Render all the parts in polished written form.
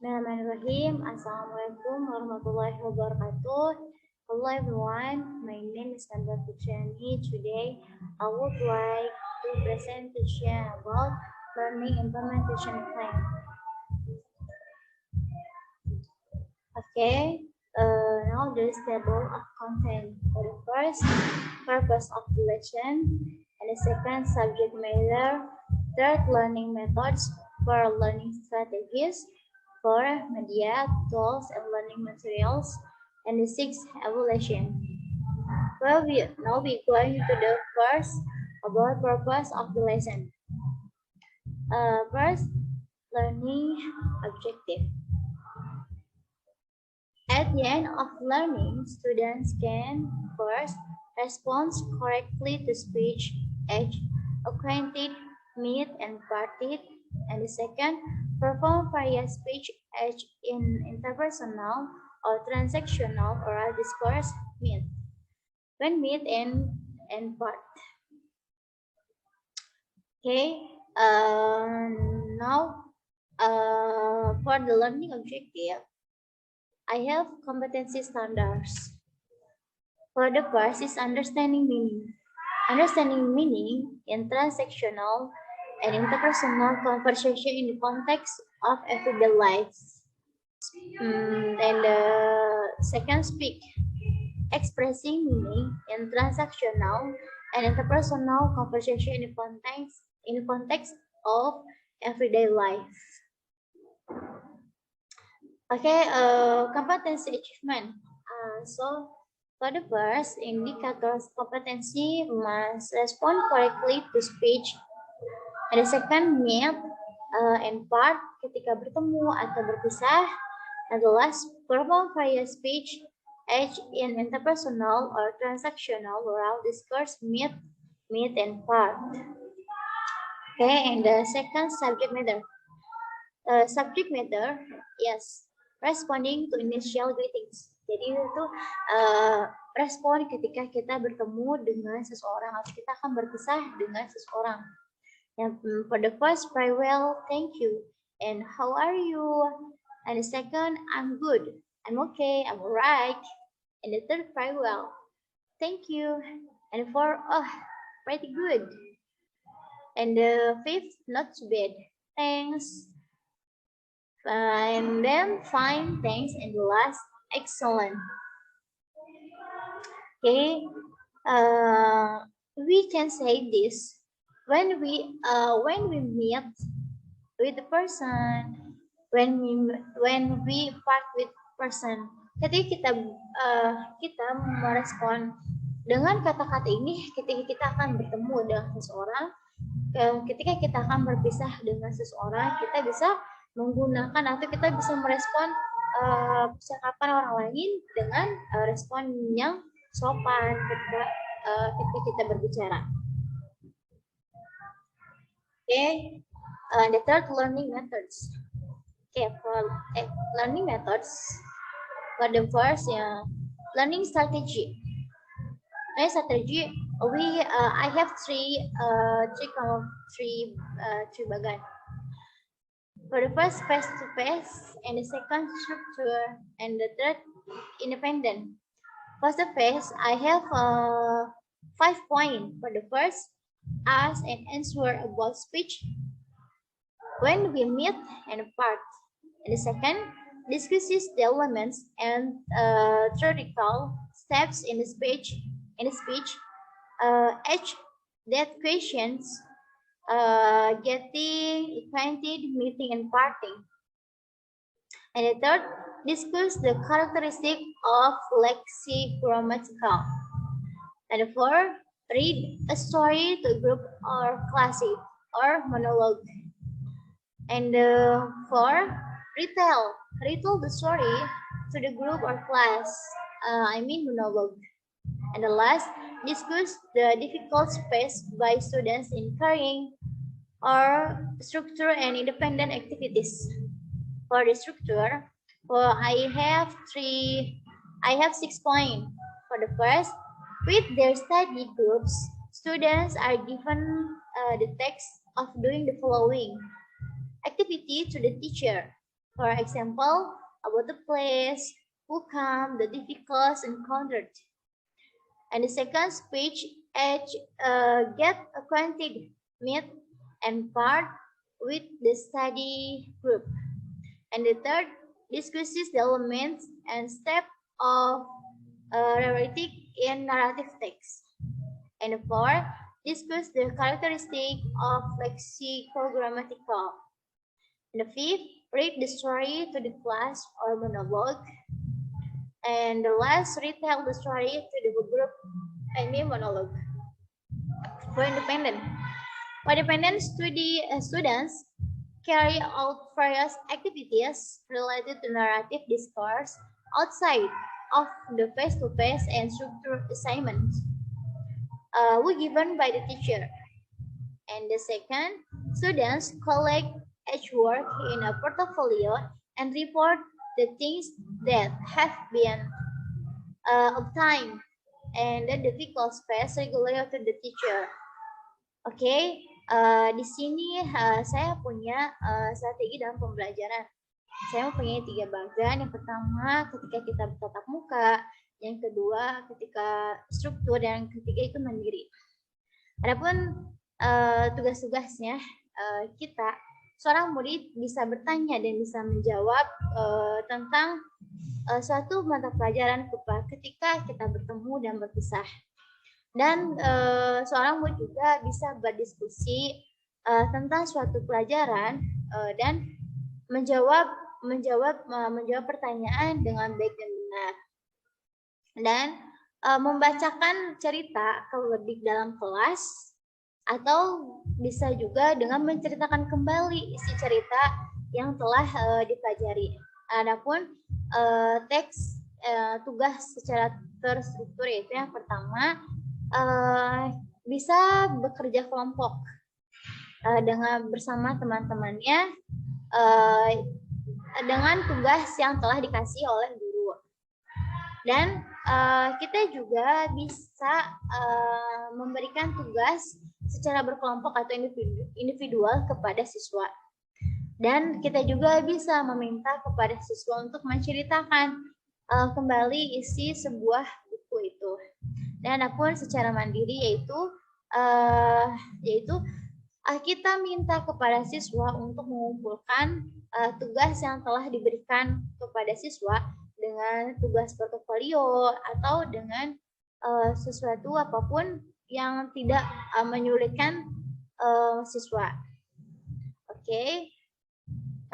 Bismillahirrahmanirrahim. Assalamualaikum warahmatullahi wabarakatuh. Hello everyone, my name is Nanda Putriani. Today I would like to present to share about learning implementation plan. Okay, now there is table of content. For the first, purpose of the lesson, and the second, subject matter. Third, learning methods. For learning strategies. For media, tools, and learning materials. And the sixth, evaluation. Well, now we going to the first about purpose of the lesson. First, learning objective. At the end of learning, students can first respond correctly to speech, age, acquainted, meet, and parted, and the second, perform various speech, age in interpersonal or transactional oral discourse, meet. When meet and part. Okay, now for the learning objective, I have competency standards. For the first is understanding meaning. Understanding meaning in transactional and interpersonal conversation in the context of everyday life. And the second, speak. Expressing meaning in transactional and interpersonal conversation in the context of everyday life. Okay, competency achievement. So for the first, indicators competency must respond correctly to speech. And the second, meet and part ketika bertemu atau berpisah. And the last, perform various speech, age in interpersonal or transactional oral discourse, meet and part. Okay, and the second, subject matter. Subject matter, yes, responding to initial greetings. Jadi itu respon ketika kita bertemu dengan seseorang atau kita akan berpisah dengan seseorang. And for the first, farewell, thank you, and how are you? And the second, I'm good, I'm okay, I'm alright. And the third, farewell, thank you, and for pretty good. And the fifth, not too bad, thanks. And then fine, thanks, and the last, excellent. Okay, we can say this when we meet with the person, when we part with person. Ketika kita merespon dengan kata-kata ini, ketika kita akan bertemu dengan seseorang, ketika kita akan berpisah dengan seseorang, kita bisa menggunakan atau kita bisa merespon percakapan orang lain dengan respon yang sopan ketika kita berbicara. Okay, the third, learning methods. Okay, for learning methods, for the first, learning strategy. Learning strategy, I have three bagan. For the first, face-to-face, and the second, structure, and the third, independent. Face-to-face, I have 5 points. For the first, ask and answer about speech when we meet and part. And the second, discusses the elements and theoretical steps in the speech. H, that questions, getting acquainted, meeting, and parting. And the third, discuss the characteristic of lexigrammatical. And the fourth, read a story to a group or classic or monologue. And the fourth, retell the story to the group or class, monologue. And the last, discuss the difficult space by students in carrying or structure and independent activities. For the structure, I have 6 points. For the first, with their study groups, students are given the text of doing the following activity to the teacher. For example, about the place, who come, the difficulties encountered. And the second speech, get acquainted, meet, and part with the study group. And the third discusses the elements and steps of rhetoric in narrative text. And the fourth, discuss the characteristic of lexicogrammatical. And the fifth, read the story to the class or monologue. And the last, retell the story to the group, monologue. For independent. For independent students carry out various activities related to narrative discourse outside of the face-to-face and structured assignments were given by the teacher. And the second, students collect each work in a portfolio and report the things that have been obtained and the difficult space regularly to the teacher. Oke, di sini saya punya strategi dalam pembelajaran. Saya mempunyai 3 bagian. Yang pertama, ketika kita bertatap muka. Yang kedua, ketika struktur. Dan yang ketiga itu mandiri. Adapun tugas-tugasnya, kita, seorang murid bisa bertanya dan bisa menjawab tentang suatu mata pelajaran ketika kita bertemu dan berpisah. Dan seorang murid juga bisa berdiskusi tentang suatu pelajaran dan menjawab pertanyaan dengan baik dan benar. Dan membacakan cerita di dalam kelas atau bisa juga dengan menceritakan kembali isi cerita yang telah dipelajari. Adapun teks tugas secara terstruktur itu yang pertama, bisa bekerja kelompok dengan bersama teman-temannya dengan tugas yang telah dikasih oleh guru. Dan kita juga bisa memberikan tugas secara berkelompok atau individual kepada siswa. Dan kita juga bisa meminta kepada siswa untuk menceritakan kembali isi sebuah buku itu. Dan adapun secara mandiri yaitu kita minta kepada siswa untuk mengumpulkan tugas yang telah diberikan kepada siswa dengan tugas portofolio atau dengan sesuatu apapun yang tidak menyulitkan siswa. Okay.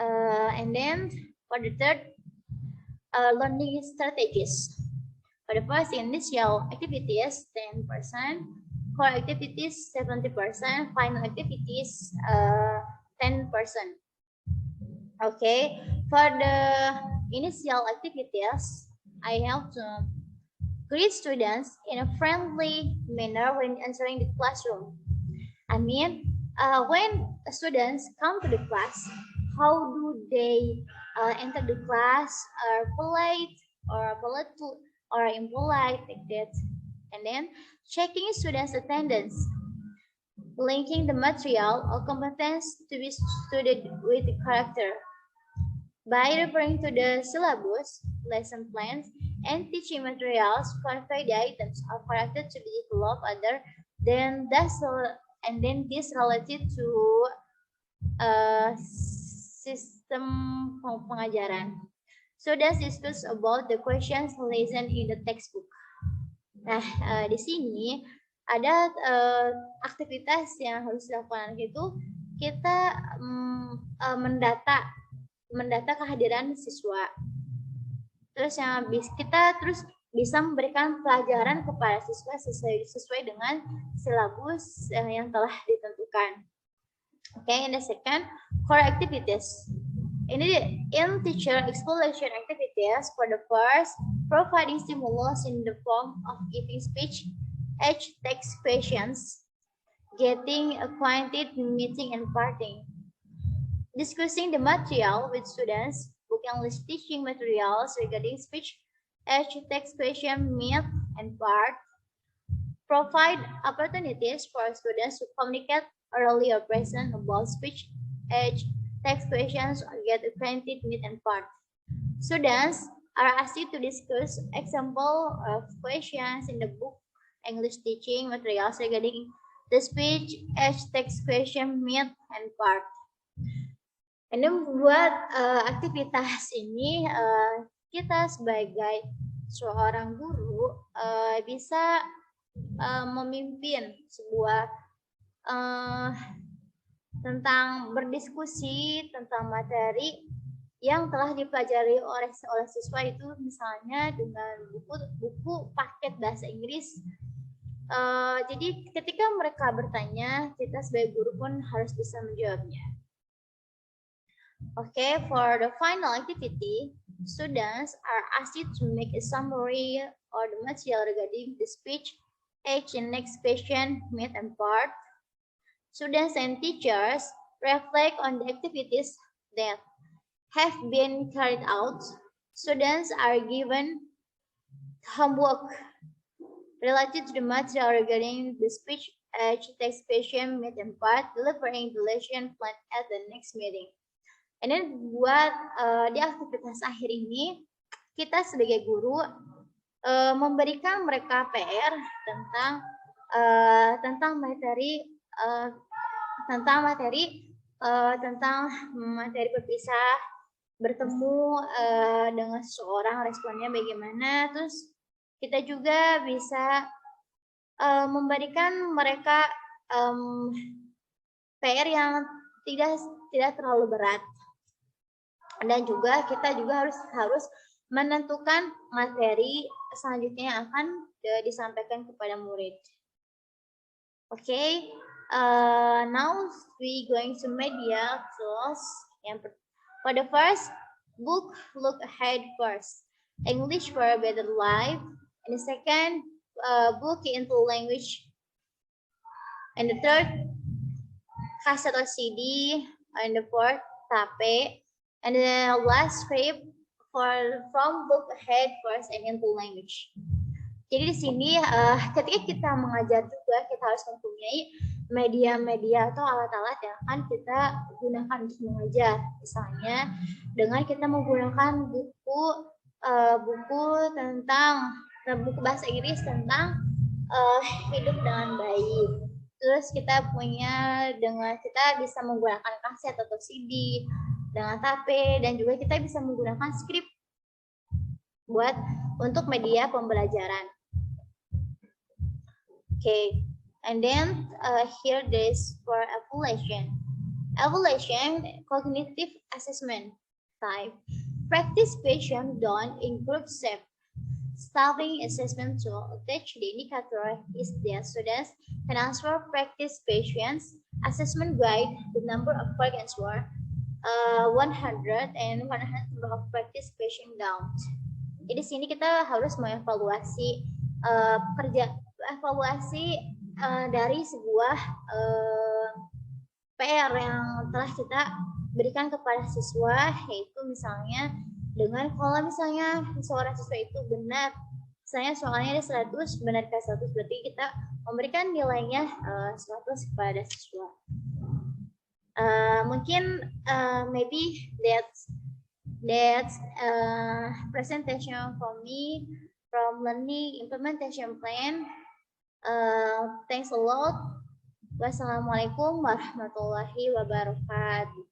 And then for the third, learning strategies. For the first, initial activities 10%, core activities 70%, final activities 10%. Okay, for the initial activities, I have to greet students in a friendly manner when entering the classroom. I mean, when students come to the class, how do they enter the class? Are polite or impolite, like that. And then checking students' attendance, linking the material or competence to be studied with the character. By referring to the syllabus, lesson plans, and teaching materials, qualify the items of character to be developed other than this related to sistem pengajaran. So let's discuss about the questions lesson in the textbook. Nah, di sini ada aktivitas yang harus dilakukan, itu kita mendata kehadiran siswa. Terus yang kita bisa memberikan pelajaran kepada siswa sesuai dengan silabus yang telah ditentukan. Okay, and the second, core activities. In teacher exploration activities, for the first, providing stimulus in the form of giving speech, text questions, getting acquainted, meeting, and parting. Discussing the material with students, book English teaching materials regarding speech, text question, meet, and part. Provide opportunities for students to communicate orally or present about speech, text questions, or get acquainted with and part. Students are asked to discuss example of questions in the book English teaching materials regarding the speech, age, text question, myth, and part. Ini membuat aktivitas ini kita sebagai seorang guru bisa memimpin sebuah tentang berdiskusi tentang materi yang telah dipelajari oleh siswa itu, misalnya dengan buku paket bahasa Inggris. Jadi ketika mereka bertanya, kita sebagai guru pun harus bisa menjawabnya. Okay, for the final activity, students are asked to make a summary or the material regarding the speech, age, and next question, myth, and part. Students and teachers reflect on the activities that have been carried out. Students are given homework related to the material regarding the speech, age, text question, myth, and part, delivering the lesson plan at the next meeting. Ini buat di aktivitas akhir ini, kita sebagai guru memberikan mereka PR tentang materi berpisah, bertemu dengan seseorang, responnya bagaimana. Terus kita juga bisa memberikan mereka PR yang tidak terlalu berat. Dan juga kita juga harus menentukan materi selanjutnya yang akan disampaikan kepada murid. Okay, now we going to media tools. For the first book, look ahead first. English for a better life. And the second book into language. And the third, cassette or CD. And the fourth, tape. And the last script from book ahead first and into language. Jadi di sini ketika kita mengajar juga kita harus mempunyai media-media atau alat-alat yang akan kita gunakan untuk mengajar. Misalnya dengan kita menggunakan buku bahasa Inggris tentang hidup dengan baik. Terus kita bisa menggunakan kaset atau CD, dengan tape, dan juga kita bisa menggunakan skrip untuk media pembelajaran. Okay, and then here this for evaluation. Evaluation, cognitive assessment type. Practice question done in group set. Staffing assessment tool attached the indicator is that students can answer practice questions. Assessment guide the number of correct answer 100 and 100 number of practice question down. Jadi sini kita harus mengevaluasi dari sebuah PR yang telah kita berikan kepada siswa, yaitu misalnya kalau misalnya seorang siswa itu benar, misalnya soalnya ada 100, benarkah 100, berarti kita memberikan nilainya 100 kepada siswa. Mungkin maybe that's presentation for me from learning implementation plan. Thanks a lot. Wassalamualaikum warahmatullahi wabarakatuh.